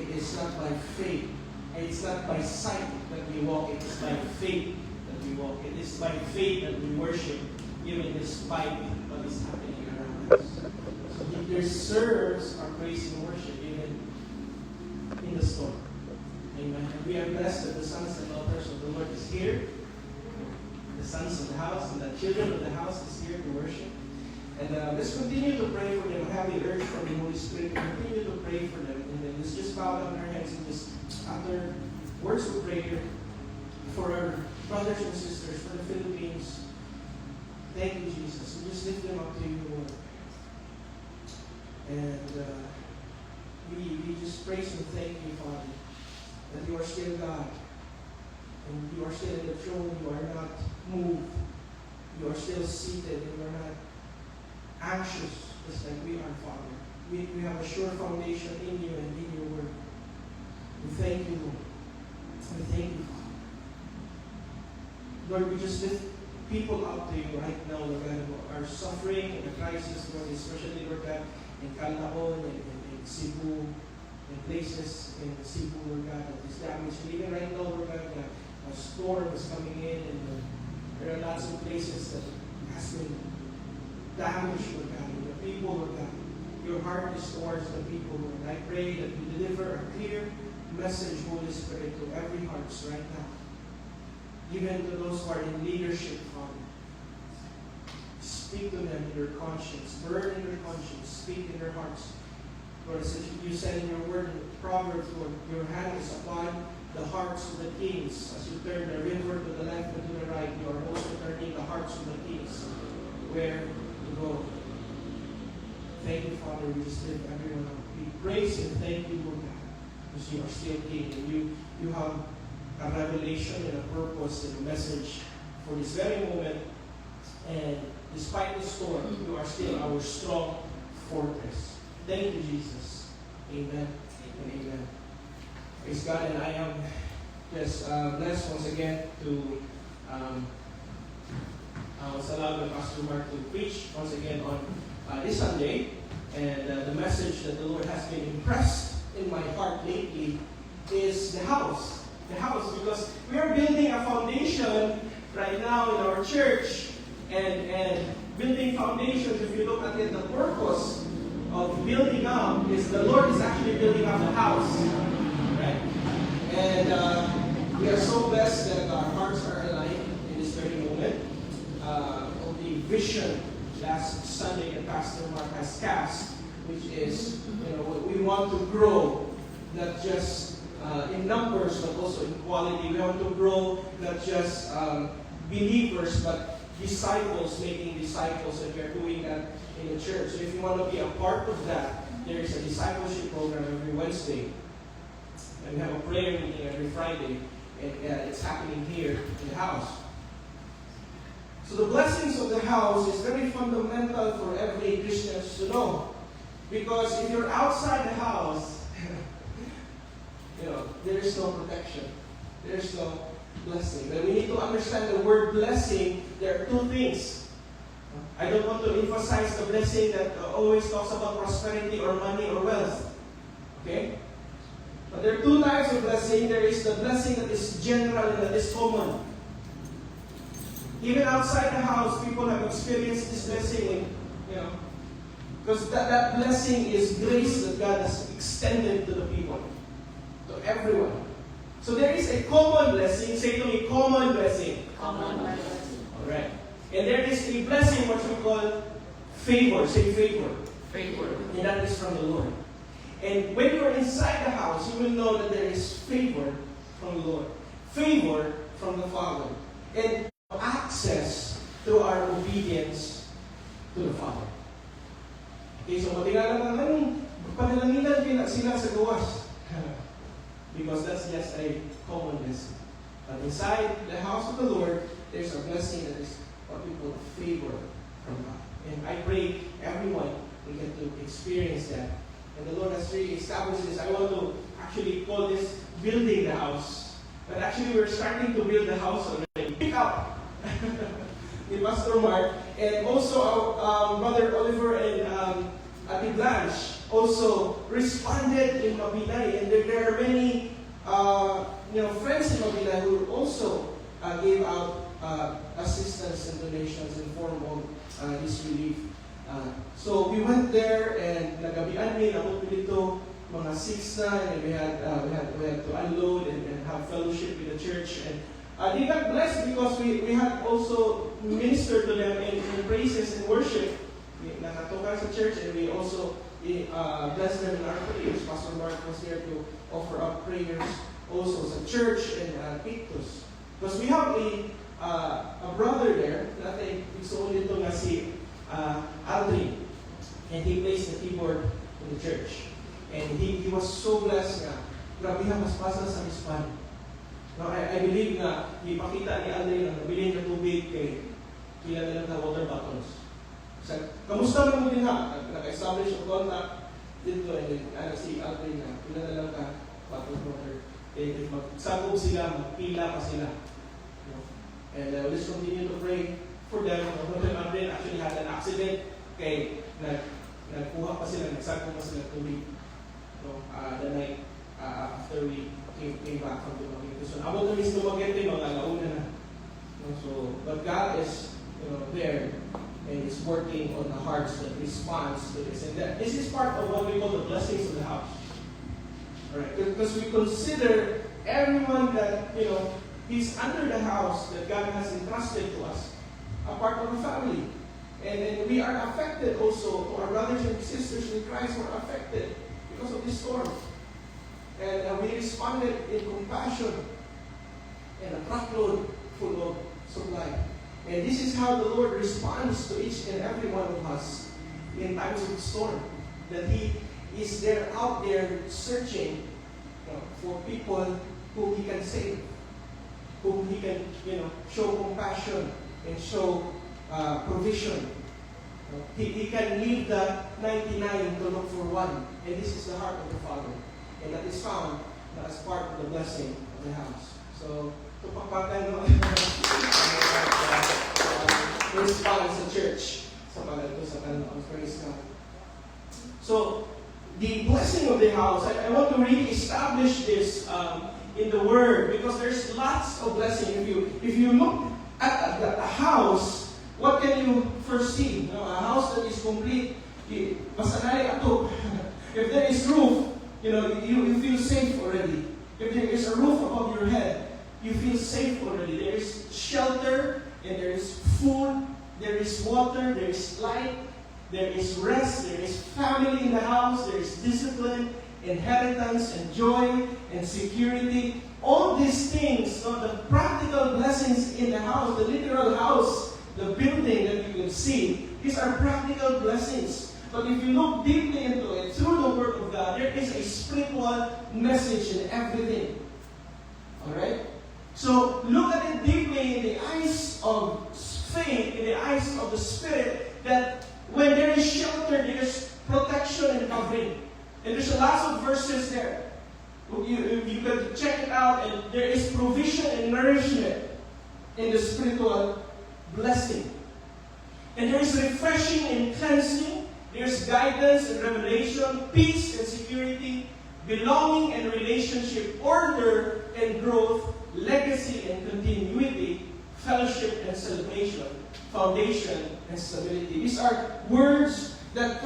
it is not by faith. It's not by sight that we walk. It is by faith that we walk. It is by faith that we worship, even despite what is happening around us. So He deserves our praise and worship, even in the storm. Amen. And we are blessed that the sons and daughters of the Lord is here. The sons of the house and the children of the house is here to worship. And let's continue to pray for them. Have the urge from the Holy Spirit. Continue to pray for them. And then let's just bow down our heads and just utter words of prayer for our brothers and sisters, for the Philippines. Thank you, Jesus. We just lift them up to you, Lord. And we just praise and thank you, Father, that you are still God. And you are still in the throne. You are not moved. You are still seated. And you are not anxious, just like we are, Father. We have a sure foundation in you and in your word. We thank you, Lord. We thank you, Father. Lord, we just lift people up to you right now, Lord God, who are suffering in the crisis, Lord, especially, Lord God, in Calnaon, in Cebu, in places in Cebu, Lord God, that is damaged. And even right now, Lord God, a storm is coming in, and there are lots of places that has been damaged, Lord God, and the people, Lord God. Your heart is towards the people, Lord. I pray that you deliver a clear message, Holy Spirit, to every heart right now. Even to those who are in leadership, Father. Speak to them in their conscience. Burn in their conscience. Speak in their hearts. Lord, as you said in your word in Proverbs, Lord, your hand is upon the hearts of the kings. As you turn the river to the left and to the right, you are also turning the hearts of the kings. Where to go. Thank you, Father. We just lift everyone up. We praise and thank you, Lord God, because you are still King, and you have a revelation and a purpose and a message for this very moment. And despite the storm, you are still our strong fortress. Thank you, Jesus. Amen and amen. Praise God, and I am just blessed once again to was allowed by Pastor Mark to preach once again on this Sunday. And the message that the Lord has been impressed in my heart lately is the house. The house, because we are building a foundation right now in our church. And building foundations, if you look at it, the purpose of building up is the Lord is actually building up the house. Right? And we are so blessed that our hearts are aligned in this very moment. Of the vision last Sunday that Pastor Mark has cast, which is, we want to grow, not just in numbers, but also in quality. We want to grow not just believers, but disciples making disciples, and we are doing that in the church. So if you want to be a part of that, there is a discipleship program every Wednesday. And we have a prayer meeting every Friday, and it's happening here in the house. So the blessings of the house is very fundamental for every Christian to know. Because if you're outside the house, there is no protection. There is no blessing. But we need to understand the word blessing. There are two things. I don't want to emphasize the blessing that always talks about prosperity or money or wealth. Okay? But there are two types of blessing. There is the blessing that is general and that is common. Even outside the house, people have experienced this blessing, because that blessing is grace that God has extended to the people, to everyone. So there is a common blessing. Say to me, common blessing. Common blessing. All right. And there is a blessing what we call favor. Say favor. Favor. And that is from the Lord. And when you are inside the house, you will know that there is favor from the Lord. Favor from the Father. And access through our obedience to the Father. Okay, so matingala naman, panalanginan sila sa gawas. Because that's just a common blessing. But inside the house of the Lord, there's a blessing that is what we call favor from God. And I pray everyone will get to experience that. And the Lord has really established this. I want to actually call this building the house. But actually, we're starting to build the house already. Pick up with Pastor Mark. And also our Brother Oliver and Ate Blanche also responded in Mabilay, and there are many friends in Mabilay who also gave out assistance and donations in form of this relief. So we went there and nagabian mi ako dito mga 6 na, and we had to unload and have fellowship with the church, and they got blessed because we had also ministered to them in praises and worship. Nakatukan sa church, and we also blessed them in our prayers. Pastor Mark was there to offer up prayers also sa church and Pictus. Because we have a brother there, natin gusto nito nga si Aldrin, and he plays the keyboard in the church. And he was so blessed nga, grabe nga mas pasa sa Hispan. No, I believe na ipakita ni Aldrin na nabilin na tubig kay kila na lang na water bottles. Kamusta mo din ha? Naka-establish ang contact dito, and si Aldrin na kila na lang ka water. If magsagog sila, magpila pa sila. And let's continue to pray for them. Aldrin actually had an accident, kay nagkuha pa sila, nagsagog pa sila tubig. The night after we came back from Dumaguete. So, abot na mismo Dumaguete, mga launa na. So, but God is there, and is working on the hearts that responds to this. And this is part of what we call the blessings of the house. Alright, because we consider everyone that, is under the house that God has entrusted to us, a part of the family. And we are affected also, our brothers and sisters in Christ were affected because of this storm. And we responded in compassion and a truckload full of supply. And this is how the Lord responds to each and every one of us in times of storm. That He is there out there searching for people whom He can save, whom He can show compassion and show provision. He can leave the 99 to look for one. And this is the heart of the Father. And that is found as part of the blessing of the house. So, tupakpakan mo response sa church sa pagdato sa kanang praise God. So, the blessing of the house, I want to really establish this in the Word, because there's lots of blessing. If you look at the house, what can you first see? A house that is complete, masanay ato. If there is roof, you feel safe already. If there is a roof above your head, you feel safe already. There is shelter, and there is food, there is water, there is light, there is rest, there is family in the house, there is discipline, inheritance, and joy, and security. All these things, the practical blessings in the house, the literal house, the building that you can see, these are practical blessings. But if you look deeply into it, through the Word of God, there is a spiritual message in everything. Alright? So, look at it deeply in the eyes of faith, in the eyes of the Spirit, that when there is shelter, there is protection and covering. And there's lots of verses there. You can check it out, and there is provision and nourishment in the spiritual blessing. And there is refreshing and cleansing. There's guidance and revelation, peace and security, belonging and relationship, order and growth, legacy and continuity, fellowship and celebration, foundation and stability. These are words that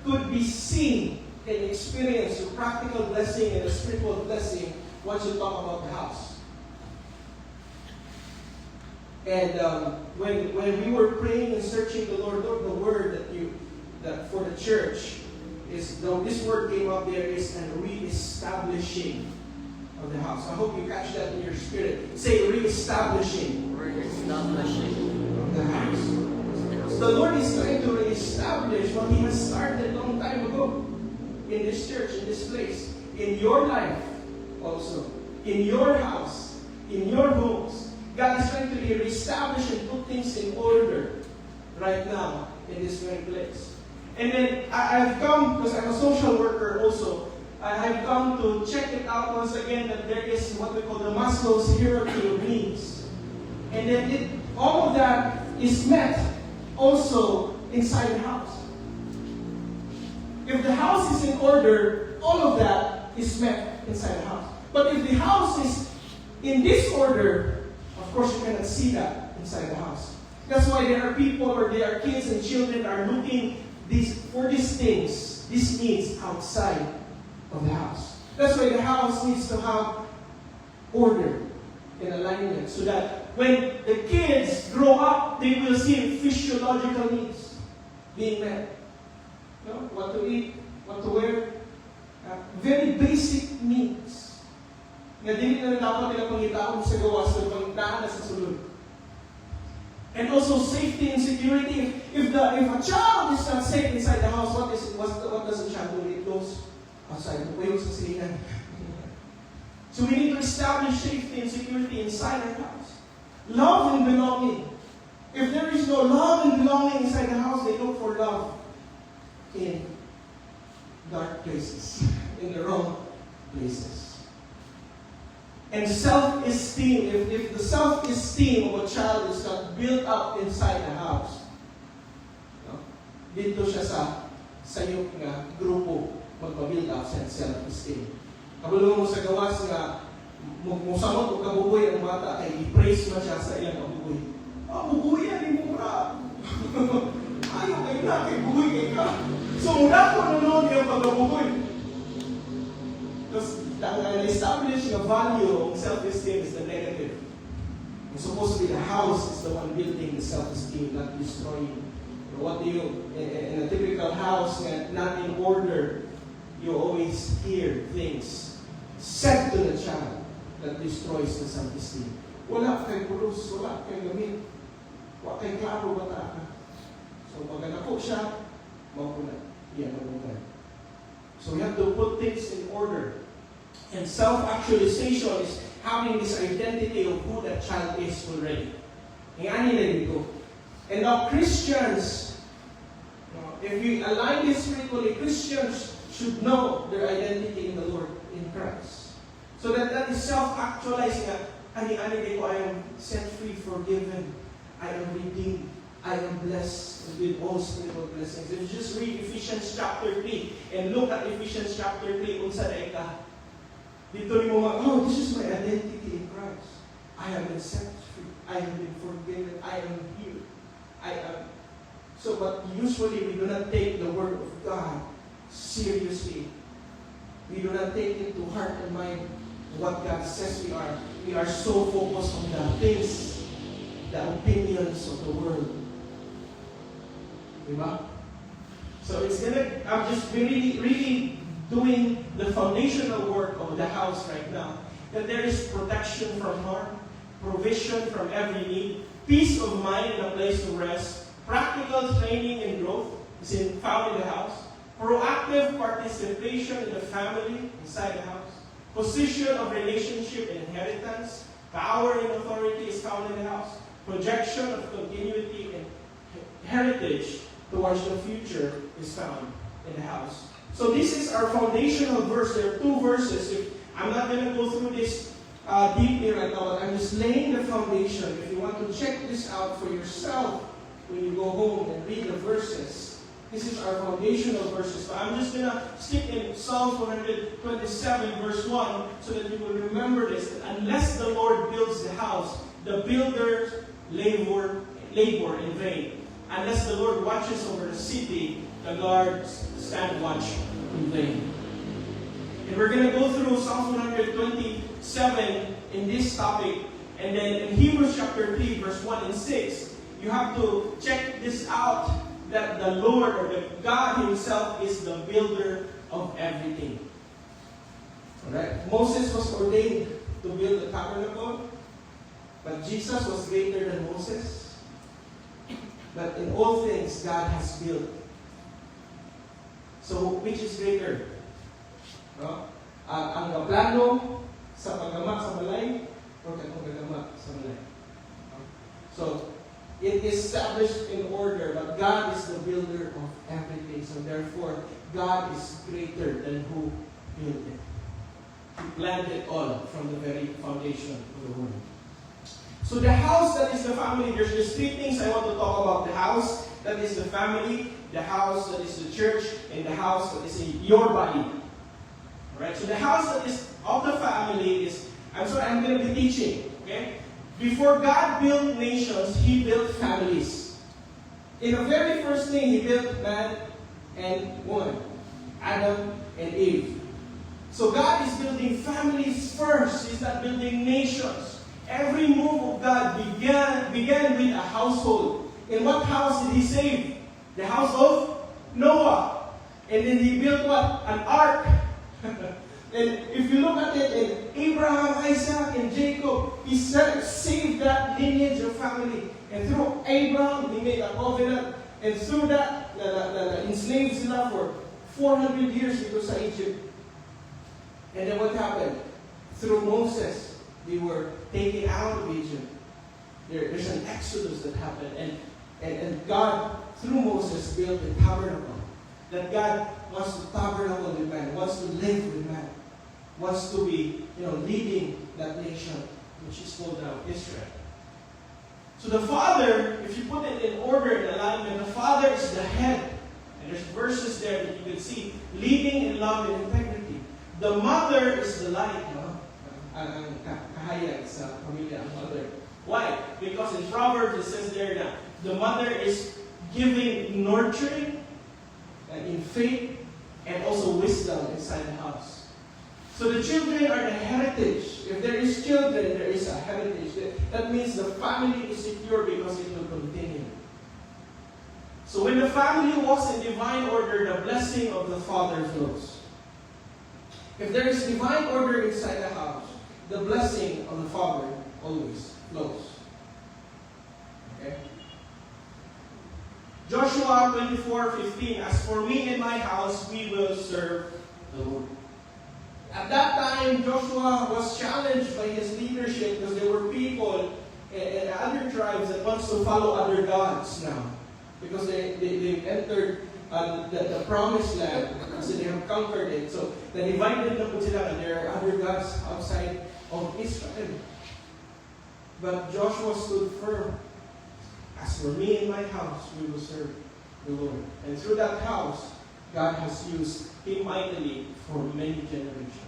could be seen and experienced through practical blessing and a spiritual blessing once you talk about the house. And when we were praying and searching the Lord, the word that for the church is, though this word came up, there is a re-establishing of the house. I hope you catch that in your spirit. Say re-establishing. Re-establishing of the house. The Lord is trying to re-establish what He has started a long time ago in this church, in this place, in your life also, in your house, in your homes. God is trying to re-establish and put things in order right now in this very place. And then I've come, because I'm a social worker also, I have come to check it out once again that there is what we call the Maslow's hierarchy of needs. And then all of that is met also inside the house. If the house is in order, all of that is met inside the house. But if the house is in disorder, of course you cannot see that inside the house. That's why there are people or there are kids and children are looking for these things, these needs outside of the house. That's why the house needs to have order and alignment so that when the kids grow up, they will see physiological needs being met. You know, what to eat, what to wear, very basic needs. Na dili na dapat nila pangitaon sa gawas o pangitaon na sa sulod. And also safety and security. If a child is not safe inside the house, what does the child do? It goes outside. Pupayog sa silingan. So we need to establish safety and security inside our house. Love and belonging. If there is no love and belonging inside the house, they look for love in dark places, in the wrong places. And self-esteem, if the self-esteem of a child is not built up inside the house, no? Dito siya sa sayop nga grupo magpa-build up sa self-esteem. Kabulong mo sa gawas nga musamot o kabuboy ang bata kay i-praise mo siya sa iyang kabuboy. Buboy yan, hindi mo ka. Ayaw kayo na, kay buboy kayo ka. So muna ko nanonood yung pagkabuboy. Because ang establish the value of self-esteem is the negative. And supposedly the house is the one building the self-esteem, not destroying. But what do you, in a typical house, not in order, you always hear things said to the child that destroys the self-esteem. Wala kay pulos, wala kay gamit, wala kay klaro bata ka. So pag nako siya, mapunan. Yan, mapunan. So we have to put things in order. And self-actualization is having this identity of who that child is already. And now Christians, if we align this spiritually, Christians should know their identity in the Lord, in Christ. So that is self-actualizing. I am set free, forgiven. I am redeemed. I am blessed with all spiritual blessings. If you just read Ephesians chapter 3 and look at Ephesians chapter 3, unsa na ika? Dito ni mo this is my identity in Christ. I have been set free. I have been forgiven. I am healed. I am. So, but usually we do not take the word of God seriously. We do not take it to heart and mind what God says we are. We are so focused on the things, the opinions of the world. Diba? So I'm just really doing the foundational work of the house right now. That there is protection from harm, provision from every need, peace of mind and a place to rest, practical training and growth is found in the house, proactive participation in the family inside the house, position of relationship and inheritance, power and authority is found in the house, projection of continuity and heritage towards the future is found in the house. So this is our foundational verse. There are two verses. I'm not going to go through this deeply right now, but I'm just laying the foundation. If you want to check this out for yourself when you go home and read the verses, this is our foundational verses. But I'm just going to stick in Psalms 127 verse 1 so that you will remember this. That unless the Lord builds the house, the builders labor in vain. Unless the Lord watches over the city, the guards stand watch in vain. And we're going to go through Psalm 127 in this topic. And then in Hebrews chapter 3, verse 1 and 6, you have to check this out, that the Lord or the God Himself is the builder of everything. Alright? Moses was ordained to build the tabernacle, but Jesus was greater than Moses. But in all things, God has built. So, which is greater? No? Ang plano sa paggamak sa balay o katong gagamak sa balay? So, it is established in order, but God is the builder of everything. So, therefore, God is greater than who built it. He planned it all from the very foundation of the world. So the house that is the family, there's just three things I want to talk about the house. that is the family, the house that is the church, and the house that is in your body. Alright, so the house that is of the family is, I'm going to be teaching, okay? Before God built nations, He built families. In the very first thing, He built man and woman, Adam and Eve. So God is building families first. He's not building nations. Every move of God began with a household. In what house did He save? The house of Noah. And then He built what? An ark. And if you look at it in Abraham, Isaac, and Jacob, He saved that lineage of family. And through Abraham, He made a covenant. And through that, enslaved sila for 400 years because of Egypt. And then what happened? Through Moses, they were taken out of Egypt. There's an exodus that happened. And God, through Moses, built a tabernacle. That God wants to tabernacle with man, wants to live with man, wants to be, leading that nation, which is called now Israel. So the father, if you put it in order, in alignment, the father is the head. And there's verses there that you can see, leading in love and integrity. The mother is the light, no? Ang kahayag sa pamilya, ang mother. Why? Because in Proverbs it says there na the mother is giving nurturing in faith and also wisdom inside the house. So the children are the heritage. If there is children, there is a heritage. That means the family is secure because it will continue. So when the family walks in divine order, the blessing of the Father flows. If there is divine order inside the house, the blessing of the Father always flows. Okay? Joshua 24:15, as for me and my house, we will serve the Lord. At that time, Joshua was challenged by his leadership because there were people and other tribes that wants to follow other gods now. Because they entered the promised land, kasi they have conquered it. So, na-divided na po sila, and there are other gods outside of Israel. But Joshua stood firm. As for me and my house, we will serve the Lord. And through that house, God has used him mightily for many generations.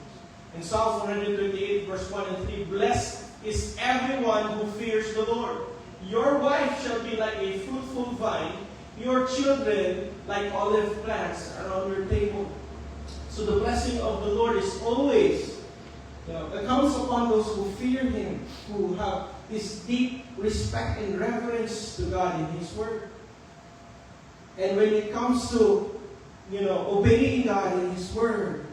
In Psalms 128, verse 1 and 3, blessed is everyone who fears the Lord. Your wife shall be like a fruitful vine, your children like olive plants around your table. So the blessing of the Lord is always, it comes upon those who fear Him, who have this deep respect and reverence to God in His Word. And when it comes to, obeying God in His Word,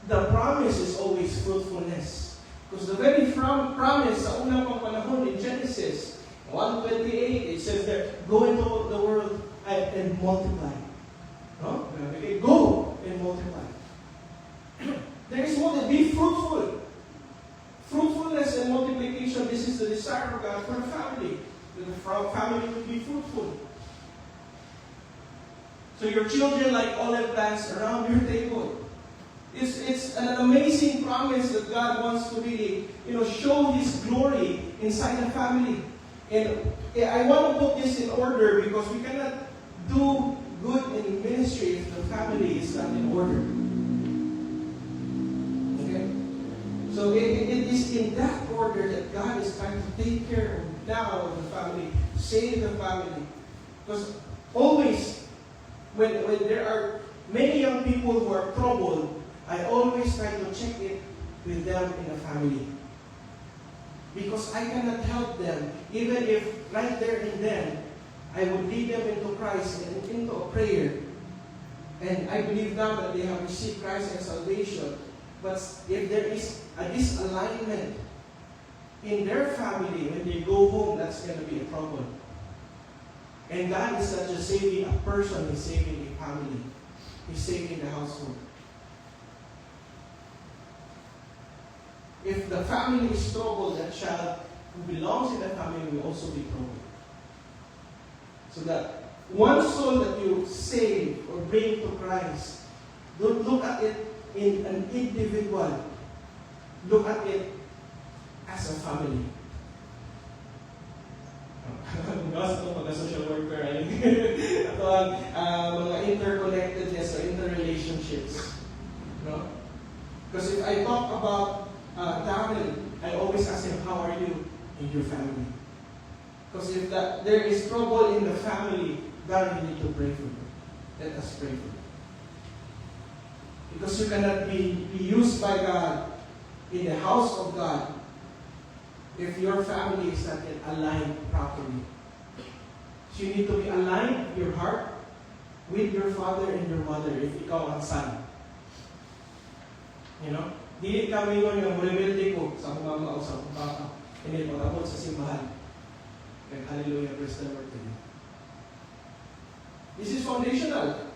the promise is always fruitfulness. Because the very promise sa unang pang panahon in Genesis 1:28, it says there, go into the world and multiply. No? Okay, go and multiply. There is more than be fruitful. Fruitfulness and multiplication, this is the desire of God for the family. That the family will be fruitful. So your children like olive plants around your table. It's an amazing promise that God wants to really, show His glory inside the family. And I want to put this in order because we cannot do good in ministry if the family is not in order. Okay? So it is in that order that God is trying to take care of now of the family, save the family. Because always, when there are many young people who are troubled, I always try to check it with them in the family. Because I cannot help them, even if right there and then, I would lead them into Christ and into a prayer. And I believe now that they have received Christ and salvation. But if there is a disalignment in their family, when they go home, that's going to be a problem. And God is not just saving a person, He's saving a family. He's saving the household. If the family is troubled, that child who belongs in the family will also be troubled. So that one soul that you save or bring to Christ, don't look at it in an individual. Look at it as a family. Gawas ito pagka-social worker. Ito ang mga interconnectedness or interrelationships. No? Because if I talk about Darren, I always ask him, how are you in your family? Because if there is trouble in the family, God, you need to pray for them. Let us pray for them. Because you cannot be used by God in the house of God if your family is not yet aligned properly. So you need to be aligned, your heart, with your father and your mother if ikaw ang son. You know? Dili kami yun yung rebelde ko sa mga mama o sa mga papa. Hindi pag-abot sa simbahan. And hallelujah, praise the Lord to you. This is foundational.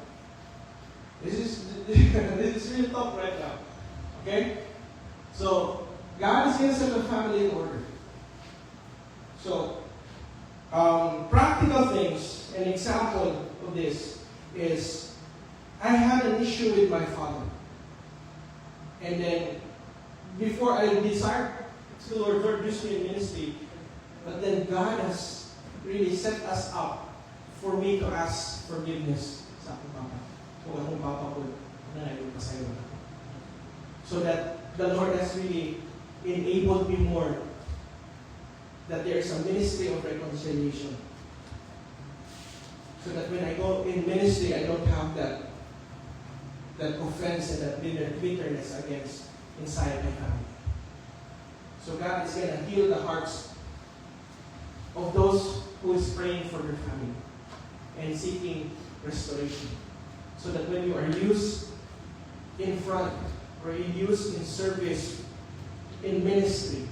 This is real talk right now. Okay? So, God is going to set the family in order. So, practical things, an example of this is, I had an issue with my father. And then, before I desired to the Lord use me in ministry, but then God has really set us up for me to ask forgiveness sa aking papa. Kung akong papa ko, nanayin na. So that the Lord has really enabled me more that there is a ministry of reconciliation. So that when I go in ministry, I don't have that offense and that bitterness against inside my family. So God is going to heal the hearts of those who is praying for their family and seeking restoration. So that when you are used in front or used in service, in ministry,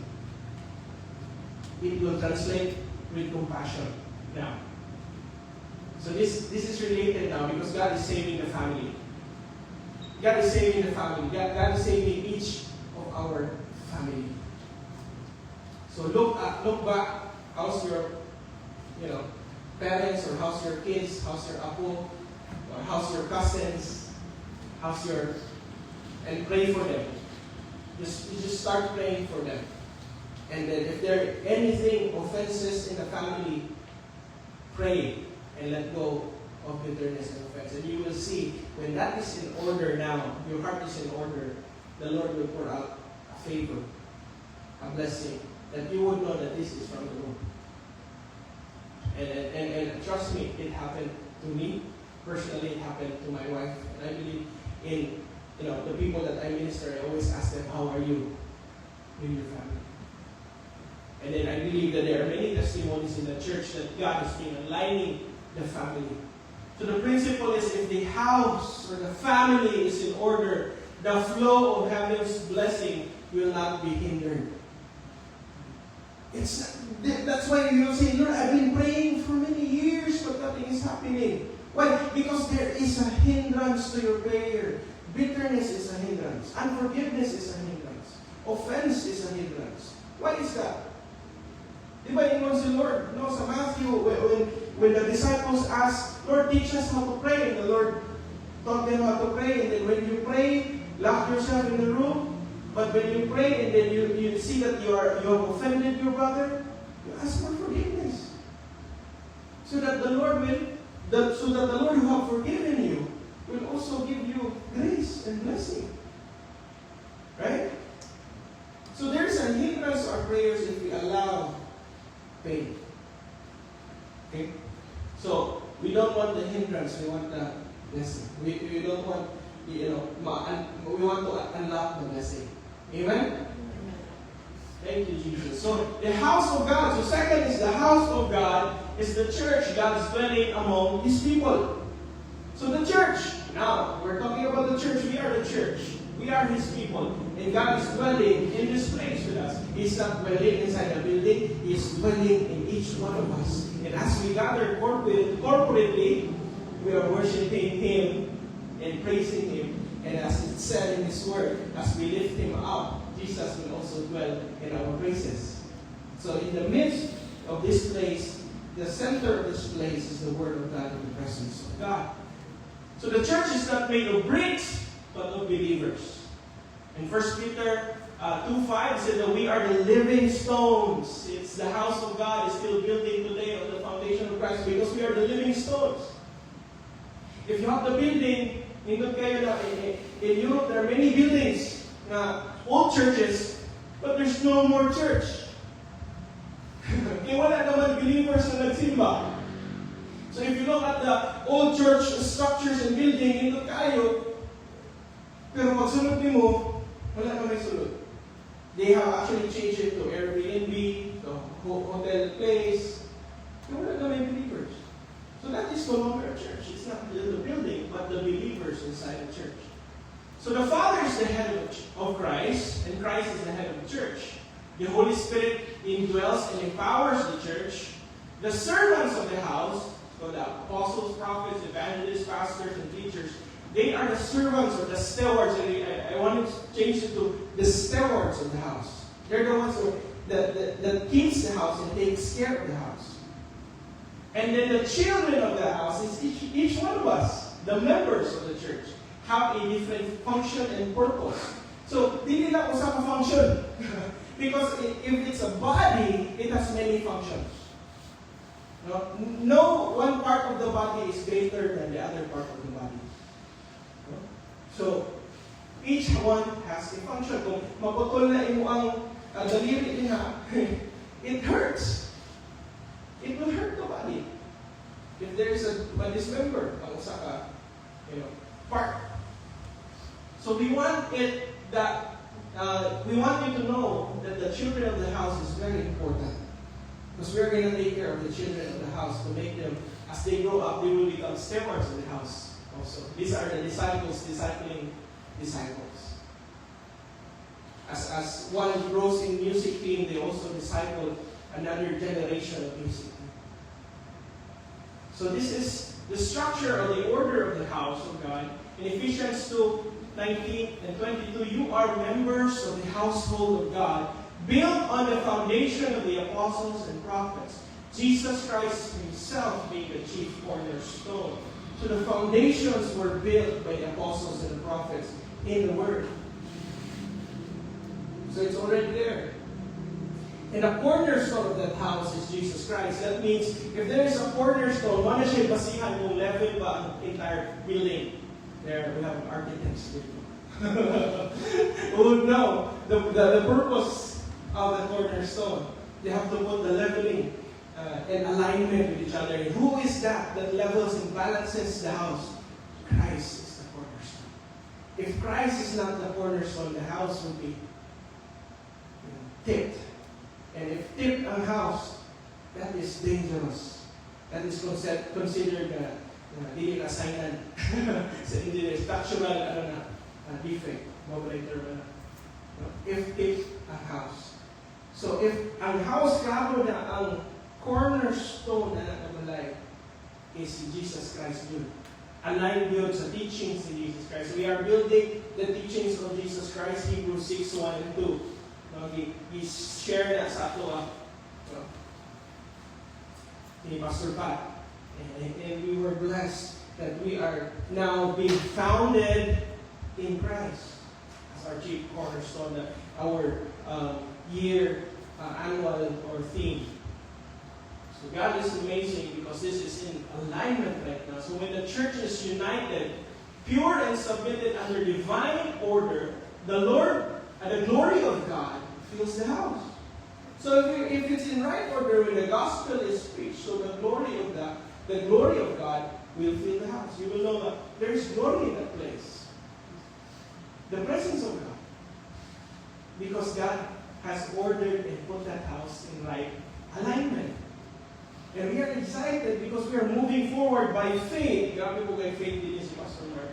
it will translate with compassion now. So this is related now because God is saving the family. God is saving the family. God is saving each of our family. So look back. How's your, parents, or how's your kids? How's your apo? Or how's your cousins? And pray for them. You just start praying for them. And then if there are anything, offenses in the family, pray and let go of bitterness and offense. And you will see, when that is in order now, your heart is in order, the Lord will pour out a favor, a blessing, that you would know that this is from the Lord. And trust me, it happened to me. Personally, it happened to my wife. And I believe in the people that I minister, I always ask them, how are you in your family? And then I believe that there are many testimonies in the church that God has been aligning the family. So the principle is, if the house or the family is in order, the flow of heaven's blessing will not be hindered. That's why you say, Lord, I've been praying for many years, but nothing is happening. Why? Because there is a hindrance to your prayer. Bitterness is a hindrance. Unforgiveness is a hindrance. Offense is a hindrance. Why is that? Diba ingon si Lord, sa Matthew, when the disciples asked, Lord, teach us how to pray, and the Lord taught them how to pray, and then when you pray, lock yourself in the room, but when you pray, and then you see that you have offended your brother, you ask for forgiveness. So that the Lord who have forgiven you will also give you grace and blessing. Right? So there's a hindrance to our prayers if we allow pain. Okay? So we don't want the hindrance, we want the blessing. We don't want, we want to unlock the blessing. Amen? Thank you, Jesus. So the house of God. So second is the house of God is the church. God is dwelling among His people. So the church. Now, we're talking about the church. We are the church. We are His people. And God is dwelling in this place with us. He's not dwelling inside a building. He is dwelling in each one of us. And as we gather corporately, we are worshiping Him and praising Him. And as it said in His Word, as we lift Him up, Jesus will also dwell in our praises. So in the midst of this place, the center of this place is the Word of God and the presence of God. So the church is not made of bricks, but of believers. In 1 Peter 2:5 said that we are the living stones. It's the house of God is still building today on the foundation of Christ because we are the living stones. If you have the building, in Europe there are many buildings, old churches, but there's no more church. Wala naman believers na nagsimba. So if you look at the old church structures and building, ito kayo, pero pag sunod mo, wala na may sunod. They have actually changed it to Airbnb, to hotel place. Pero wala na may believers. So that is no longer a church. It's not the building, but the believers inside the church. So the Father is the head of Christ, and Christ is the head of the church. The Holy Spirit indwells and empowers the church. The servants of the house, so the apostles, prophets, evangelists, pastors, and teachers, they are the servants or the stewards. And I want to change it to the stewards of the house. They're the ones that keeps the house and takes care of the house. And then the children of the house is each one of us, the members of the church, have a different function and purpose. So, hindi lang usap ang function. Because if it's a body, it has many functions. No one part of the body is greater than the other part of the body. So, each one has a function. Kung maputol na imo ang daliri niya, it hurts. It will hurt the body. If there is a dismember, ang usa ka, part. So we want you to know that the children of the house is very important. Because we are going to take care of the children of the house to make them, as they grow up, they will become stewards of the house also. These are the disciples discipling disciples. As one grows in music team, they also disciple another generation of music. So this is the structure or the order of the house of God. In Ephesians 2:19 and 22, you are members of the household of God, built on the foundation of the apostles and prophets, Jesus Christ himself being the chief cornerstone. So the foundations were built by the apostles and the prophets in the Word. So it's already there. And the cornerstone of that house is Jesus Christ. That means, if there is a cornerstone, wala siya basihan kung level ba ang entire building. There, we have architects with who would know the purpose of the cornerstone. They have to put the leveling and alignment with each other. And who is that levels and balances the house? Christ is the cornerstone. If Christ is not the cornerstone, the house will be tipped. And if tipped ang house, that is dangerous. That is considered hindi na signan sa engineer, structural defect. If tipped ang house. So if ang house kamo na ang cornerstone na nakabalay is si Jesus Christ yun. Aligned yun sa teachings ni Jesus Christ. We are building the teachings of Jesus Christ, Hebrews 6:1 and 2. He shared that sa ato ni Pastor Pat. And we were blessed that we are now being founded in Christ as our chief cornerstone, our year annual or theme. So God is amazing because this is in alignment right now. So when the church is united, pure and submitted under divine order, the Lord and the glory of God fills the house. So if it's in right order, when the gospel is preached, so the glory of God will fill the house. You will know that there is glory in that place. The presence of God. Because God has ordered and put that house in right alignment. And we are excited because we are moving forward by faith. Grabe po kay faith din si Pastor Mark.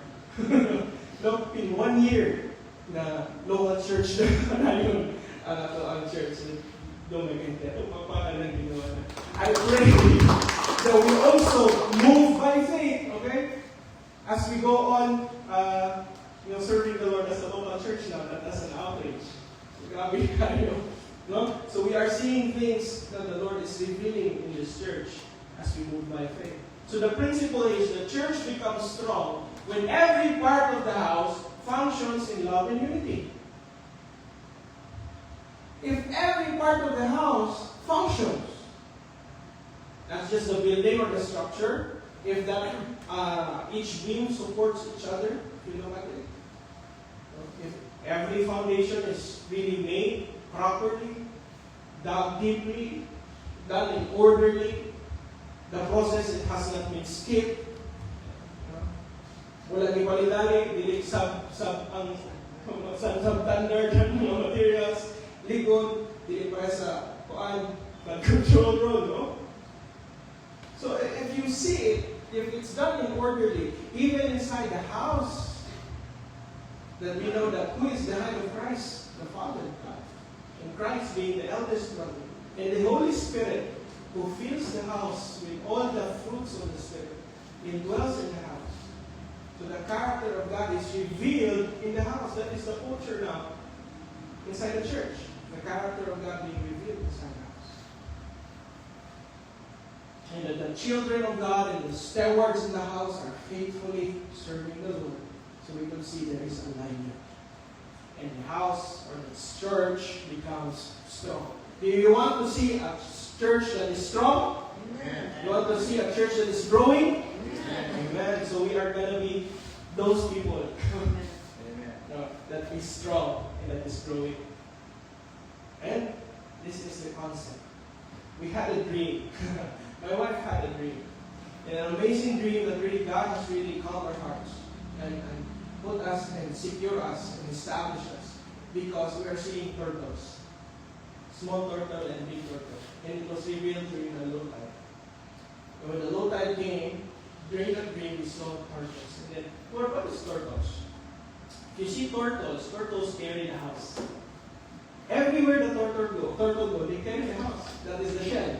Look, in 1 year na local church na yun. Ang church. I pray that we also move by faith, okay? As we go on, serving the Lord as a local church now, not as an outreach. No? So we are seeing things that the Lord is revealing in this church as we move by faith. So the principle is the church becomes strong when every part of the house functions in love and unity. if every part of the house functions, not just the building or the structure, if that each beam supports each other, if you look at it, if every foundation is really made properly, dug deeply, done in orderly, the process it has not been skipped. Wala ni palidali, dili substandard ng mga materials, ligon, dili pa sa control road, no? So if you see it, if it's done in orderly, even inside the house, then we know that who is the head of Christ? The Father of God. And Christ being the eldest brother. And the Holy Spirit, who fills the house with all the fruits of the Spirit, indwells in the house. So the character of God is revealed in the house. That is the culture now inside the church. The character of God being revealed inside the house. And that the children of God and the stewards in the house are faithfully serving the Lord. So we can see there is alignment. And the house or the church becomes strong. Do you want to see a church that is strong? Amen. You want to see a church that is growing? Amen. Amen. So we are going to be those people that is strong and that is growing. And this is the concept. We had a dream. My wife had a dream. An amazing dream that really God has really calmed our hearts and put us and secure us and establish us because we are seeing turtles. Small turtle and big turtle. And it was revealed during the low tide. And when the low tide came, during that dream we saw turtles. And then, what is turtles? If you see turtles carry the house. Everywhere the turtle go, they carry the house. That is the shell.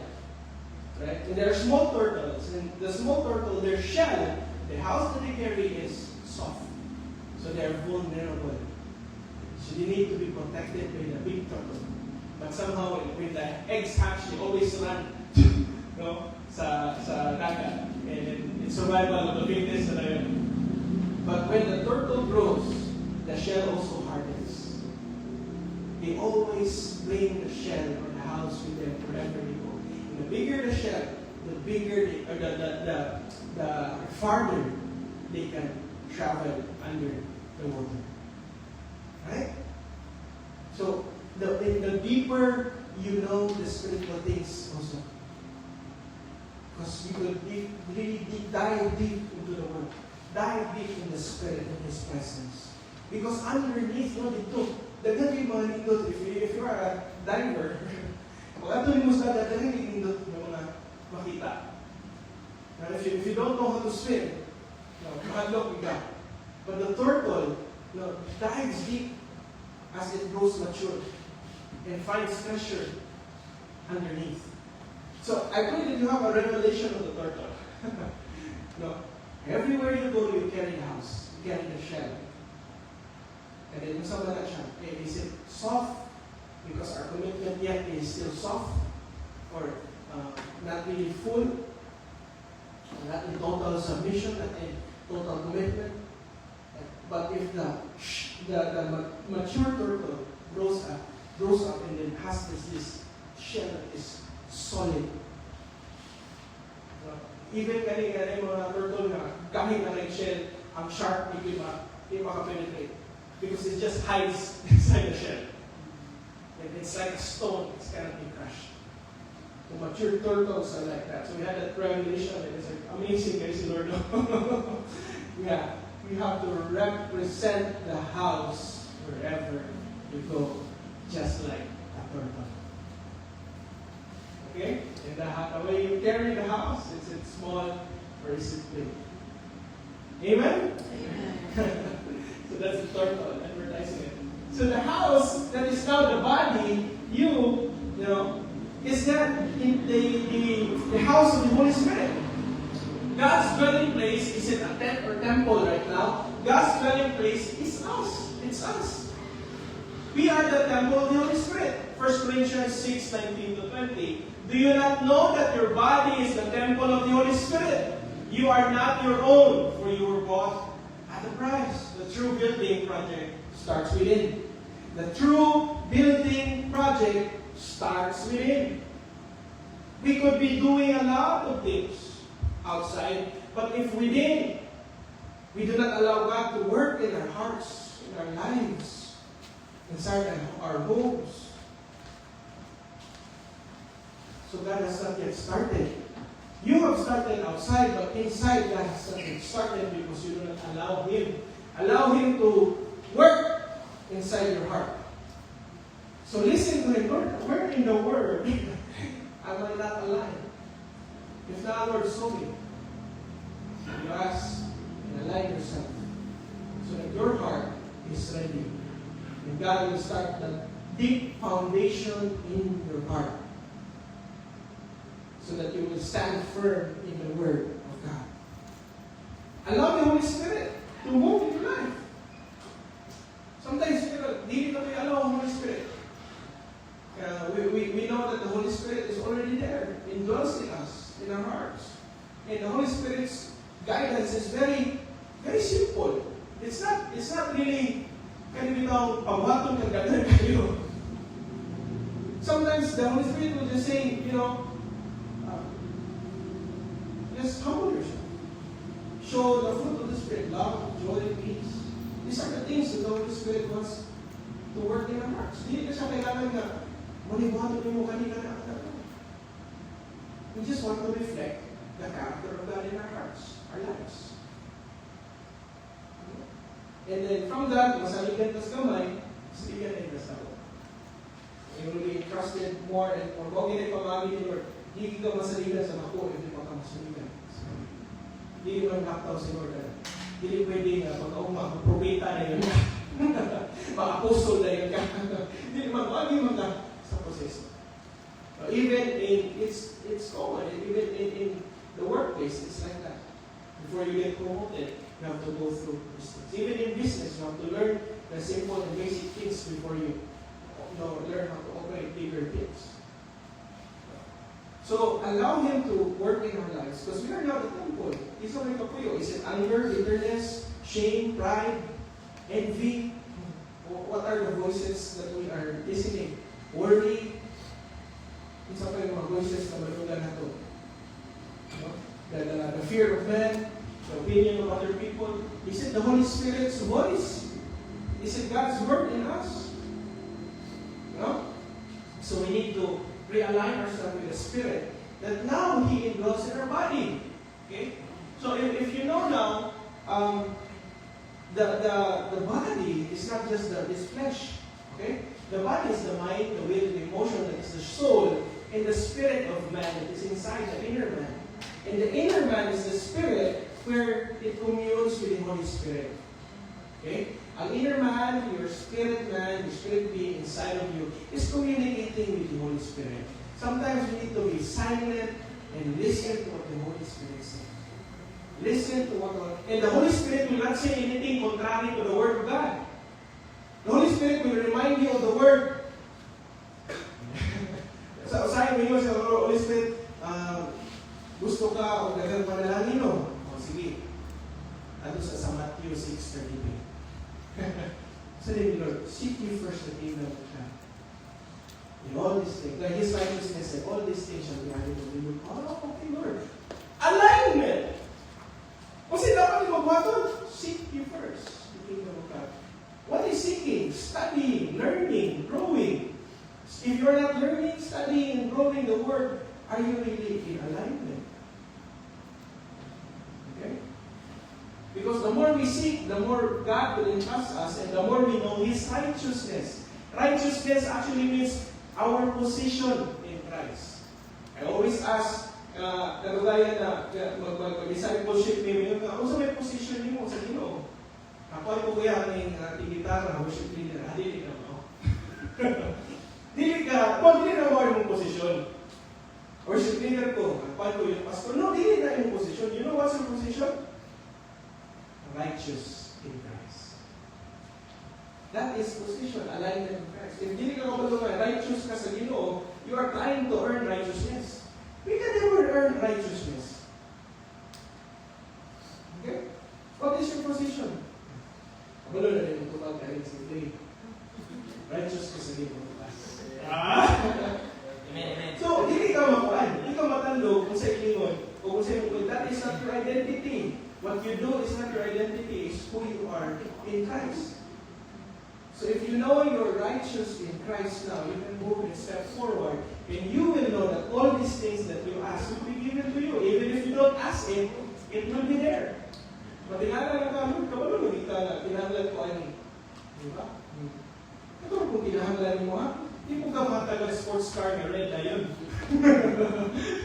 Right? And there are small turtles. And the small turtle, their shell, the house that they carry is soft. So they are vulnerable. So they need to be protected by the big turtle. But somehow, when the eggs hatch, they always run sa dagat. And it's survival of the fittest. But when the turtle grows, the shell also hardens. They always bring the shell or the house with them wherever they go. And the bigger the shell, the bigger the farther they can travel under the water. Right? So the deeper you know the spiritual things also. Because you will dive deep into the Word. Dive deep in the Spirit and His presence. Because underneath, dagdag yung mga nindot. If you are a diver, kung ato ni mo sa dagdag yung nindot na mga makita. If you don't know how to swim, mahadlok ka. But the turtle dives deep as it grows mature and finds treasure underneath. So I pray that you have a revelation of the turtle. Everywhere you go, you carry the house, you carry the shell. And then yung sa mga siya, is it soft? Because our commitment yet is still soft, or not really full, not in total submission, not in total commitment. But if the mature turtle grows up and then has this shell that is solid. Even kani mga turtle na kahit na shell, ang sharp hindi maka-penetrate. Because it just hides inside the shell. And it's like a stone, it's cannot be crushed. The mature turtles are like that. So we had that revelation and it's like amazing, guys, Lord. Yeah. We have to represent the house wherever you go, just like a turtle. Okay? And the way you carry the house, is it small or is it big? Amen? Amen. So that's the turtle, advertising it. So the house that is now the body, is that in the house of the Holy Spirit. God's dwelling place is in a tent or temple right now. God's dwelling place is us. It's us. We are the temple of the Holy Spirit. 1 Corinthians 6:19-20. Do you not know that your body is the temple of the Holy Spirit? You are not your own, for you were bought at a price. The true building project starts within. The true building project starts within. We could be doing a lot of things outside, but if within, we do not allow God to work in our hearts, in our lives, inside our homes. So God has not yet started. You have started outside, but inside God has not yet started because you do not allow Him. Allow Him to work inside your heart. So listen to Him. Lord, where in the Word am I not aligned? If not, Lord, show me. You ask and align yourself so that your heart is ready. And God will start the deep foundation in your heart so that you will stand firm in the Word of God. Allow the Holy Spirit to move in your life. Sometimes, hindi kami allow ang Holy Spirit. We know that the Holy Spirit is already there, indwells in us, in our hearts. And the Holy Spirit's guidance is very, very simple. It's not really kind of pabuhaton kang gano'n kayo. Sometimes the Holy Spirit will just say, just humble yourself. Show the fruit of the Spirit, love, joy, peace. These are the things that the Holy Spirit wants to work in our hearts. Hindi ka siya kailangan na manibato mo kanina na. We just want to reflect the character of God in our hearts, our lives. And then from that, masaligan tas kamay, masaligan ay kasama. You will be trusted more and more. Kung hindi pamagi ni Lord, hindi ka masaligan sa mako, hindi pa ka masaligan. Hindi naman naktaw si Lord. Hindi pwede pag-auma, probeta na yun. Mga-apostol na yun. Hindi naman, wagi mo na sa proseso. Even in, it's common, even in the workplace, it's like that. Before you get promoted, you have to go through these things. Even in business, you have to learn the simple and basic things before you learn how to operate bigger things. So, allow Him to work in our lives because we are not the temple. Is it anger, bitterness, shame, pride, envy? What are the voices that we are listening? Worry? Isa pa yung mga voices na malugan na ito. The fear of man, the opinion of other people. Is it the Holy Spirit's voice? Is it God's word in us? So we need to realign ourselves with the Spirit that now He indwells in our body. Okay? So if you know now, the body is not just this flesh. Okay? The body is the mind, the will, the emotion, that is the soul, and the spirit of man that is inside the inner man. And the inner man is the spirit where it communes with the Holy Spirit. Okay? Ang inner man, your spirit being inside of you, is communicating with the Holy Spirit. Sometimes we need to be silent and listen to what the Holy Spirit says. Listen to what and the Holy Spirit will not say anything contrary to the Word of God. The Holy Spirit will remind you of the Word. Sa usahin mo yun sa Holy Spirit, gusto ka o dagang panalangin o? O sige. Ano sa Matthew 6:33. So then, Lord, seek ye first the kingdom of God. In all these things, like His righteousness and all these things shall be added to you. Oh, okay, Lord. Alignment! Kasi dapat yung magwato, seek ye first the kingdom of God. What is seeking? Studying, learning, growing. If you're not learning, studying, and growing the Word, are you really in alignment? Okay? Because the more we seek, the more God will entrust us, and the more we know His righteousness. Righteousness actually means our position in Christ. I always ask, karugayan na mag-discipleship name, kung sa may position niyo sa Ginoo. Ako ko kaya ng gitara, worship leader, dili ka mo. Dili ka mo yung position. Worship leader ko, ako ko yung pastor. No, dili na yung position. You know what's your position? Righteous in Christ. That is position, alignment in Christ. If hindi ka kapalungan, righteous ka sa Ginoo, you are trying to earn righteousness. We can never earn righteousness. Okay? What is your position? Kabalo na rin ito pag-alis ng faith. Righteous ka sa gibon. Amen, amen. So, hindi ka makuan. Hindi ka matandog kung sa ilingon. O kung sa ilingon, that is not your identity. What you do is not your identity. It's who you are in Christ. So if you know you're righteous in Christ now, you can move and step forward. And you will know that all these things that you ask will be given to you. Even if you don't ask it, it will be there. Matingala lang ka, kabalo mo dito na, kinahanglan ko ani. Di ba? Ito kung kinahanglan mo ha, hindi mo ka matagal sports car na red na yun.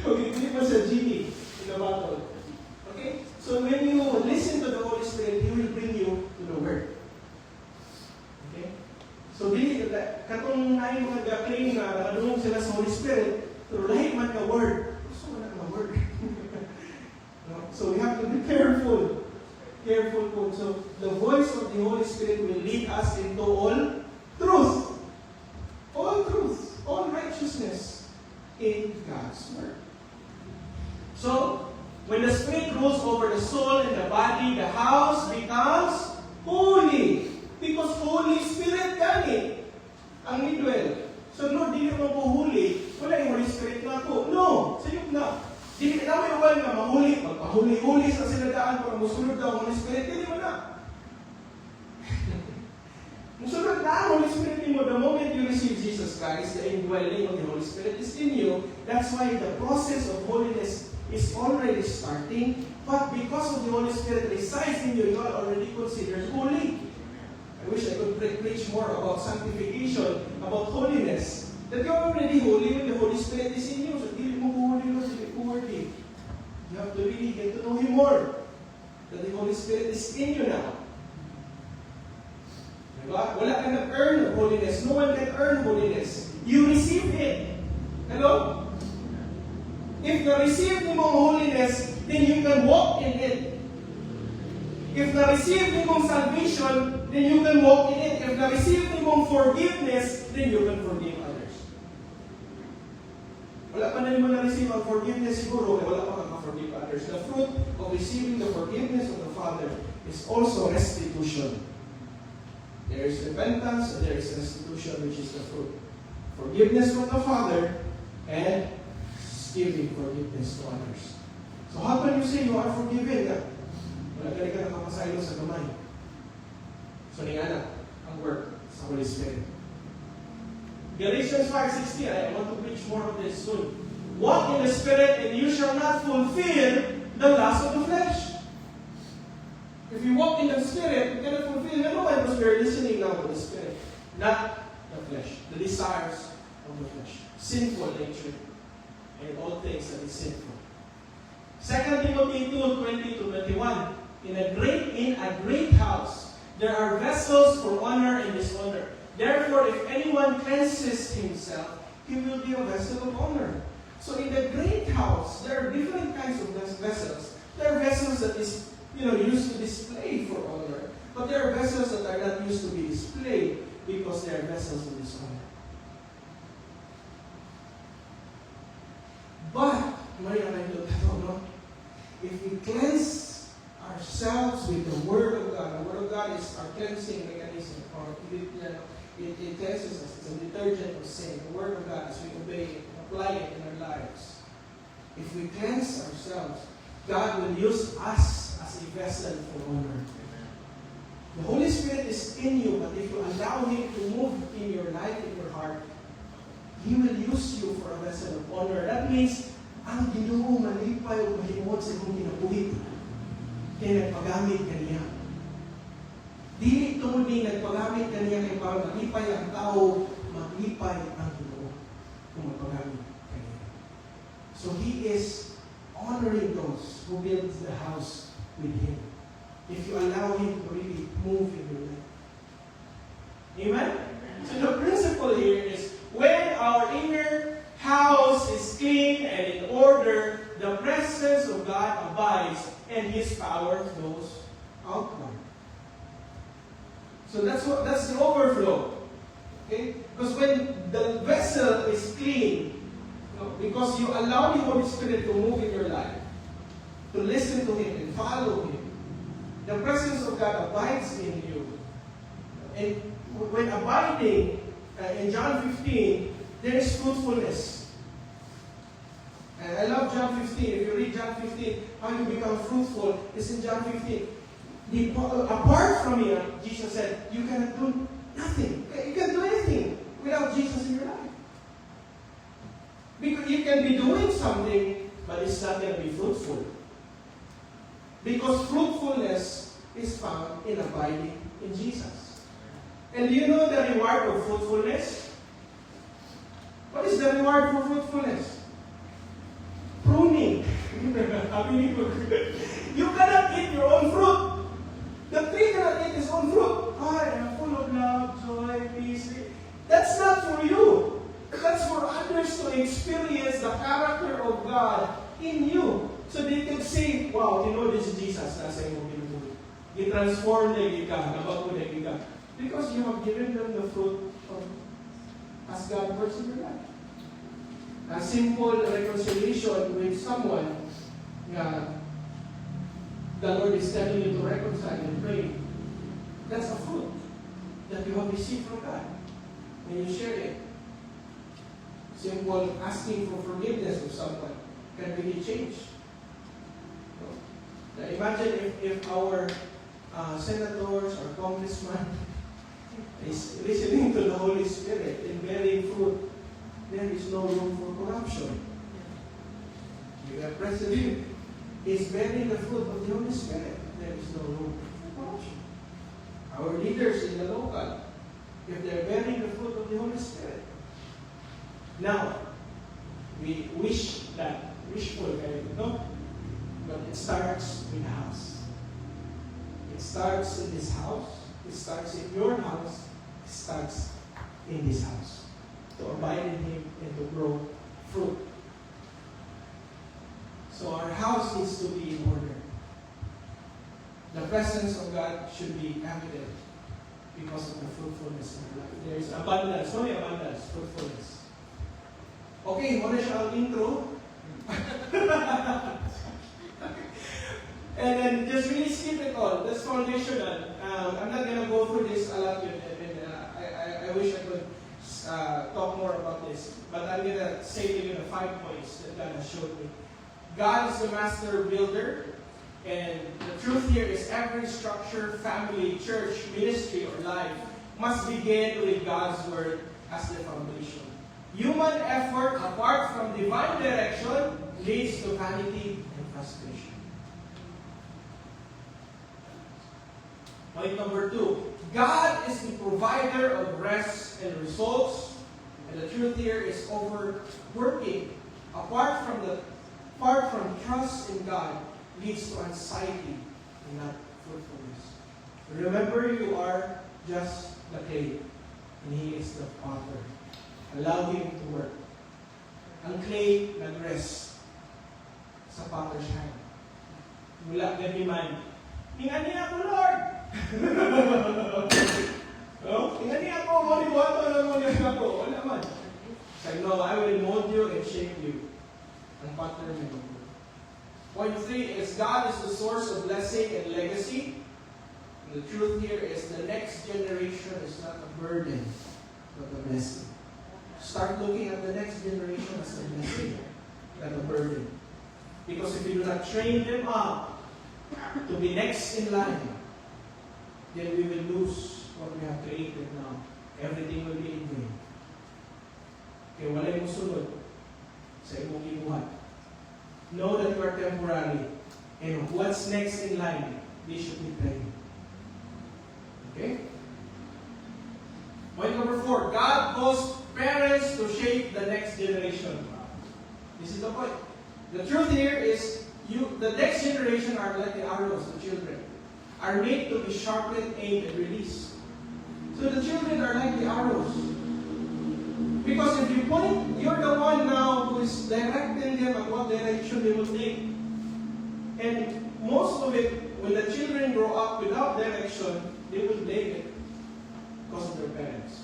Kung hindi mo sa GT, in the battle. Okay? So when you listen to the Holy Spirit, He will bring you to the Word. Okay? So dili, katong nain mga ga-claim na nakadungog sila sa Holy Spirit, pero lahi man ka Word. Gusto mo na ka Word. No? So we have to be careful. Careful po. So the voice of the Holy Spirit will lead us into all truth. All truth. All righteousness in God's Word. So, when the Spirit rules over the soul and the body, the house becomes holy. Because Holy Spirit gani ang midwell. So, Lord, di naman po huli. Wala yung Holy Spirit na ako. No! Sayop na. Di naman naman na mahuli. Magpahuli-huli sa sinadaan para musunod daw ang Holy Spirit. Hindi mo na. Musunod na ang Holy Spirit mo. The moment you receive Jesus Christ, the indwelling of the Holy Spirit is in you. That's why the process of holiness is already starting, but because of the Holy Spirit resides in you, you are already considered holy. I wish I could preach more about sanctification, about holiness. That you are already holy when the Holy Spirit is in you. So, hindi mo holy, Lord, hindi mo worthy. You have to really get to know Him more. That the Holy Spirit is in you now. Diba? Wala ka nag-earn holiness. No one can earn holiness. You receive it. Hello? If na-receive mo holiness, then you can walk in it. If na-receive mo salvation, then you can walk in it. If na-receive mo forgiveness, then you can forgive others. Wala pa na mo na-receive ang forgiveness siguro, wala pa kang ma-forgive others. The fruit of receiving the forgiveness of the Father is also restitution. There is repentance and there is restitution, which is the fruit. Forgiveness from the Father and giving forgiveness to others. So how can you say you are forgiven? Wala ka rin ka nakapasaylo sa kamay. So ningana, ang work sa Holy Spirit. Galatians 5:16, I want to preach more of this soon. Walk in the Spirit and you shall not fulfill the lust of the flesh. If you walk in the Spirit, you cannot fulfill. Never mind, because we are listening now to the Spirit. Not the flesh. The desires of the flesh. Sinful nature. And all things that is sinful. 2 Timothy 2:20-21. In a great house, there are vessels for honor and dishonor. Therefore, if anyone cleanses himself, he will be a vessel of honor. So in the great house, there are different kinds of vessels. There are vessels that is, used to display for honor. But there are vessels that are not used to be displayed because they are vessels of dishonor. But, if we cleanse ourselves with the Word of God, the Word of God is our cleansing mechanism, or it cleanses us. It's a detergent of sin. The Word of God, as we obey it, apply it in our lives. If we cleanse ourselves, God will use us as a vessel for honor. The Holy Spirit is in you, but if you allow Him to move in your life, in your heart, He will use you for a vessel of honor. That means, ang Ginoo malipay o mahimot sa imong kinabuhi. Kaya nagpagamit kaniya. Dili tungod ni nagpagamit kaniya kay para malipay ang tao, malipay ang Ginoo kung magpagamit kaniya. So He is honoring those who build the house with Him. If you allow Him to really move in your life. Amen? So the principle here is, when our inner house is clean and in order, the presence of God abides and His power flows outward. So that's the overflow. Okay? Because when the vessel is clean, because you allow the Holy Spirit to move in your life, to listen to Him and follow Him, the presence of God abides in you. And when abiding, in John 15, there is fruitfulness. And I love John 15. If you read John 15, how you become fruitful is in John 15. Apart from me, Jesus said, you cannot do nothing. You can't do anything without Jesus in your life. Because you can be doing something, but it's not going to be fruitful. Because fruitfulness is found in abiding in Jesus. And do you know the reward of fruitfulness? What is the reward for fruitfulness? Pruning. You cannot eat your own fruit. The tree cannot eat its own fruit. I am full of love, joy, peace. That's not for you. That's for others to experience the character of God in you. So they can say, wow, you know this is Jesus. Nasa iyo mo. I-transform na yung ika. Nabago na yung ika. Because you have given them the fruit of as God works in your life. A simple reconciliation with someone na the Lord is telling you to reconcile and pray. That's a fruit that you have received from God when you share it. Simple asking for forgiveness of someone can really change. Now imagine if our senators or congressmen is listening to the Holy Spirit and bearing fruit, there is no room for corruption. The president is bearing the fruit of the Holy Spirit, there is no room for corruption. Our leaders in the local, if they're bearing the fruit of the Holy Spirit. Now, we wish that, wishful, no? But it starts with the house. It starts in this house. It starts in your house. It starts in this house. To abide in Him and to grow fruit. So our house needs to be in order. The presence of God should be evident because of the fruitfulness in our life. There is abundance. No, abundance. Fruitfulness. Okay, muna siya ang intro. And then just really skip it all. That's foundational. I'm not going to go through this a lot. I wish I could talk more about this. But I'm going to say to you the 5 points that God has showed me. God is the master builder. And the truth here is every structure, family, church, ministry, or life must begin with God's Word as the foundation. Human effort apart from divine direction leads to vanity and frustration. Point number 2. God is the provider of rest and results. And the truth here is overworking apart from trust in God leads to anxiety and not fruitfulness. Remember, you are just the clay, and He is the potter. Allow Him to work. Ang clay nag-rest sa potter's hand. Mula gabi man, ingani ako, Lord! Ingani ako, maliwato lang mo lang ako. Wala man. Say, no, I will mold you and shape you. Ang potter na yun. Point 3 is God is the source of blessing and legacy. And the truth here is the next generation is not a burden, but a blessing. Start looking at the next generation as a blessing, not a burden. Because if you do not train them up to be next in line, then we will lose what we have created now. Everything will be in vain. Kaya walay mo sunod sa imong gibuhat. Know that you are temporary. And what's next in line, they should be praying. Okay? Point number 4. God calls parents to shape the next generation. This is the point. The truth here is, the next generation are like the arrows, the children, are made to be sharpened, aimed, and released. So the children are like the arrows. Because if you point, you're the one now who is directing them at what direction they will take. And most of it, when the children grow up without direction, they will blame it because of their parents.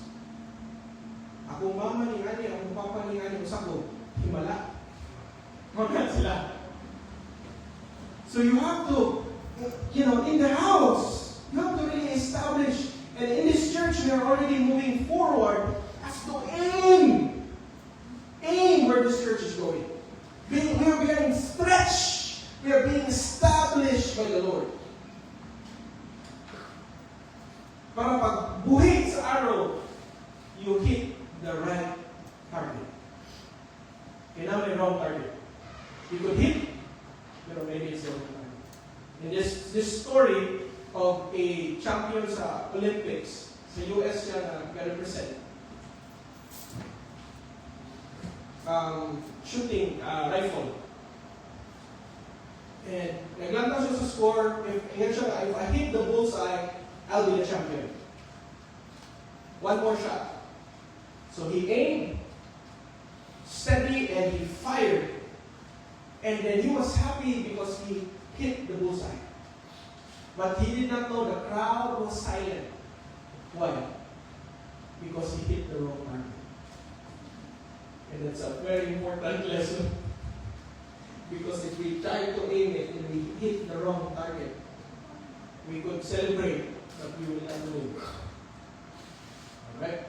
Akong mama ni ani, akong papa ni ani, usako, himala. Mga sila. So you have to, in the house, you have to really establish, and in this church we are already moving forward as wrong target. You could hit, but maybe it's the wrong target. And this story of a champion sa Olympics, sa US siya na represent, shooting rifle. And naglanta siya sa score, if I hit the bullseye, I'll be the champion. One more shot. So he aimed steady and he fired. And then he was happy because he hit the bullseye. But he did not know the crowd was silent. Why? Because he hit the wrong target. And that's a very important lesson. Because if we try to aim it and we hit the wrong target, we could celebrate, but we will not win. Alright?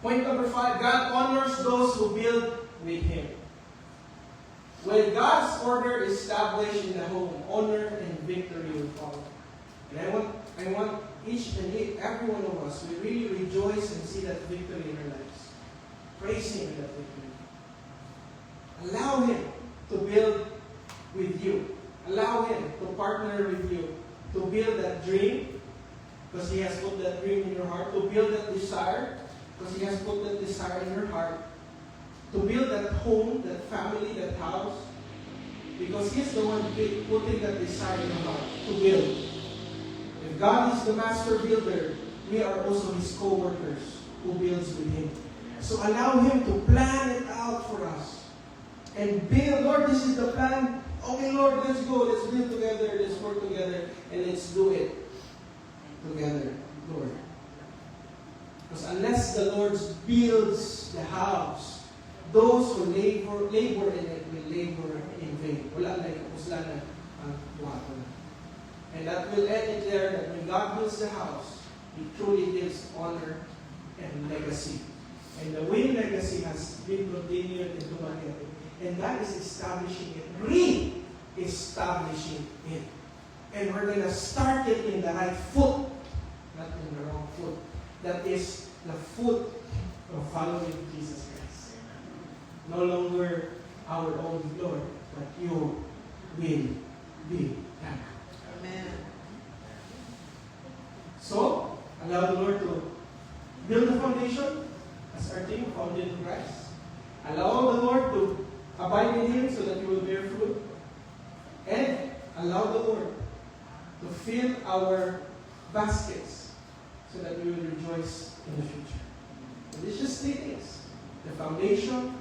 Point number 5, God honors those who build with Him. When God's order is established in the home, honor and victory will follow. And I want each and every one of us, we really rejoice and see that victory in our lives. Praise Him in that victory. Allow Him to build with you. Allow Him to partner with you. To build that dream, because He has put that dream in your heart. To build that desire, because He has put that desire in your heart. To build that home, that family, that house, because He's the one putting that desire in your heart to build. If God is the master builder, we are also His co-workers who builds with Him. So allow Him to plan it out for us. And build, Lord, this is the plan. Okay, Lord, let's go. Let's build together. Let's work together. And let's do it together, Lord. Because unless the Lord builds the house, those who labor in it will labor in vain. Wala na ipuslan ang buhaton. And that will end it there, that when God builds the house, He truly gives honor and legacy. And the Win legacy has been continued into Manila. And that is establishing it, re-establishing it. And we're going to start it in the right foot, not in the wrong foot. That is the foot of following Jesus Christ. No longer our own Lord, but your will be done. Amen. So, allow the Lord to build the foundation as our team, founded in Christ. Allow the Lord to abide in Him so that you will bear fruit. And allow the Lord to fill our baskets so that we will rejoice in the future. And it's just 3 things. The foundation,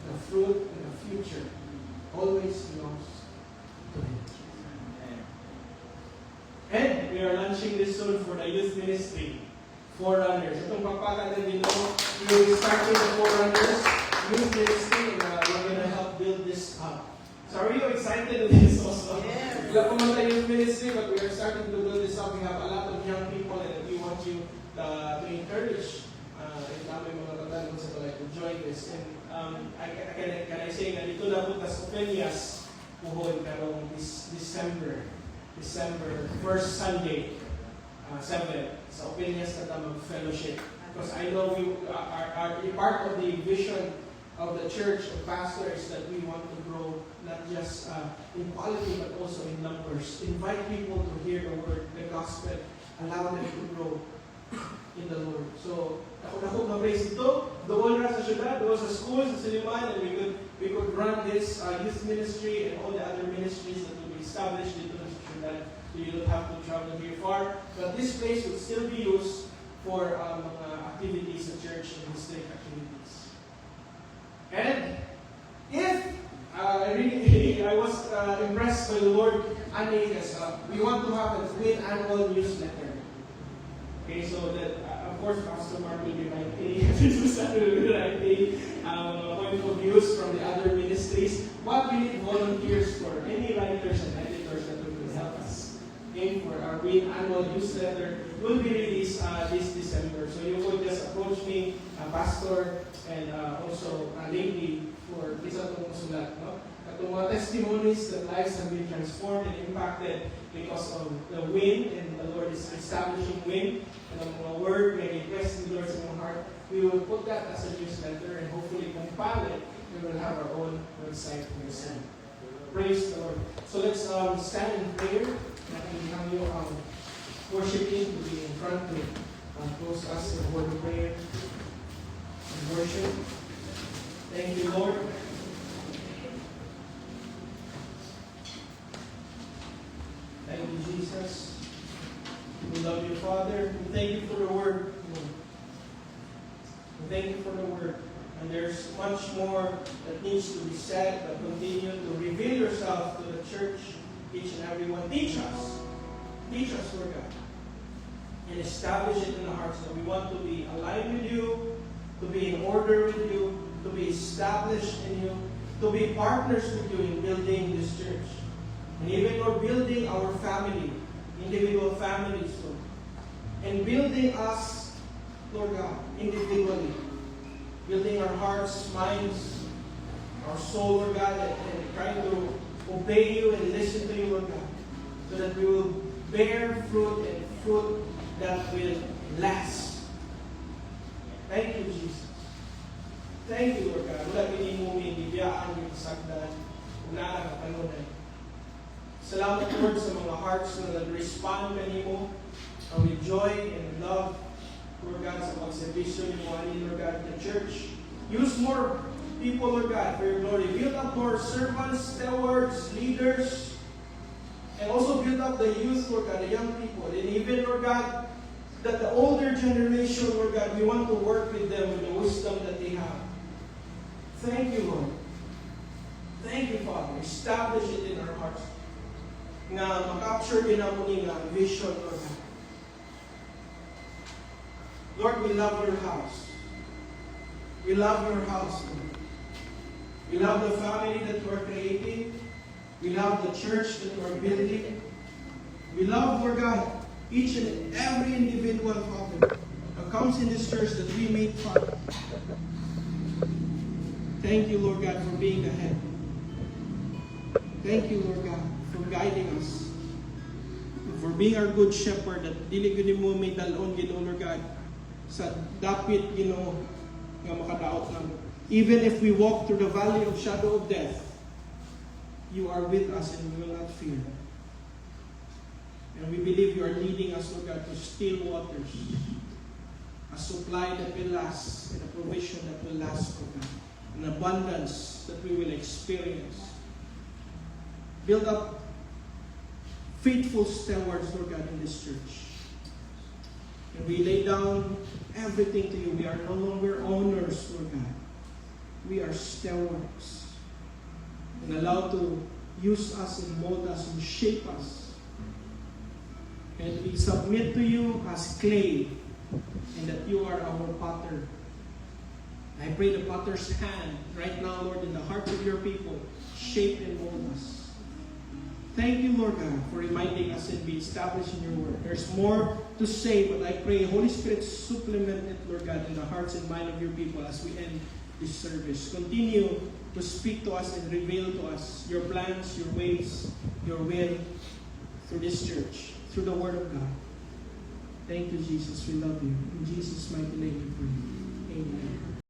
the fruit, and the future always belongs to Him. And we are launching this soon for the youth ministry, Forerunners. Itong pagpaka na dito, we will be starting the Forerunners youth ministry, and we're going to help build this up. So are you excited with this also? Yes. Wala pa man tayo youth ministry, but we are starting to build this up. We have a lot of young people, and we want you to encourage if namin mga katanong sa tulay to join this. And can I say na dito na po tas Openias puhon karong December 1st Sunday 7 sa Openias na tamang fellowship. Because I know we are part of the vision of the church of pastors that we want to grow not just in quality but also in numbers. Invite people to hear the word, the gospel, allow them to grow in the Lord. So, ako na-praise ito, doon na sa syudad, doon sa school, sa Siliman, and we could run this youth ministry and all the other ministries that will be established dito sa syudad. So you don't have to travel very far. But this place will still be used for mga activities sa church and district activities. And if I was impressed by the Lord, we want to have a Win annual newsletter. Okay, so that of course Pastor Mark will be writing, point of views from the other ministries. What we need volunteers for, any writers and editors that will help us. Okay, for our Win annual newsletter will be released this December. So you could just approach me, Pastor, and also lately for isa itong sulat. No? Itong mga testimonies that lives have been transformed and impacted because of the Win, and the Lord is establishing Win. And ang mga word, may request ni Lord sa mga heart, we will put that as a newsletter and hopefully compile it we will have our own website very soon. Praise the Lord. So let's stand in prayer. And have you worship Him to be in front to close us in a word of prayer and worship. Thank you, Lord. Thank you, Jesus. We love you, Father. We thank you for the word. We thank you for the word. And there's much more that needs to be said, but continue to reveal yourself to the church, each and every one. Teach us. Teach us, Lord God. And establish it in our hearts that we want to be aligned with you, to be in order with you, to be established in you, to be partners with you in building this church. And even Lord, building our family, individual families, Lord. And building us, Lord God, individually. Building our hearts, minds, our soul, Lord God, and trying to obey you and listen to you, Lord God. So that we will bear fruit and fruit that will last. Thank you, Jesus. Thank you, Lord God. Wala pinimuming, bibiyaan yung sagdan. Una ka panunay. Salamat, Lord, sa mga hearts na nag-respond kanimo with joy and love, Lord God, sa pagservisyo ni Juani, Lord God, the church. Use more people, Lord God, for your glory. Build up more servants, stewards, leaders, and also build up the youth, Lord God, the young people. And even, Lord God, that the older generation, Lord God, we want to work with them with the wisdom that they have. Thank you, Lord. Thank you, Father. Establish it in our hearts. Na makapture din ako ni nga vision, Lord God. Lord, we love your house. We love your house, Lord. We love the family that you are creating. We love the church that you are building. We love, Lord God, each and every individual, Father, that comes in this church that we make part. Thank you, Lord God, for being the head. Thank you, Lord God, for guiding us. For being our good shepherd, that dili gud mo may dalon gid, Lord God, sa dapit, nga makadaot lang. Even if we walk through the valley of shadow of death, you are with us and we will not fear. And we believe you are leading us, Lord God, to still waters, a supply that will last, and a provision that will last, Lord God, an abundance that we will experience. Build up faithful stewards, Lord God, in this church. And we lay down everything to you. We are no longer owners, Lord God. We are stewards. And allow to use us and mold us and shape us. And we submit to you as clay, and that you are our potter. I pray the potter's hand right now, Lord, in the hearts of your people, shape and mold us. Thank you, Lord God, for reminding us and be established in your word. There's more to say, but I pray, Holy Spirit, supplement it, Lord God, in the hearts and mind of your people as we end this service. Continue to speak to us and reveal to us your plans, your ways, your will through this church, through the word of God. Thank you, Jesus. We love you. In Jesus' mighty name we pray. Amen.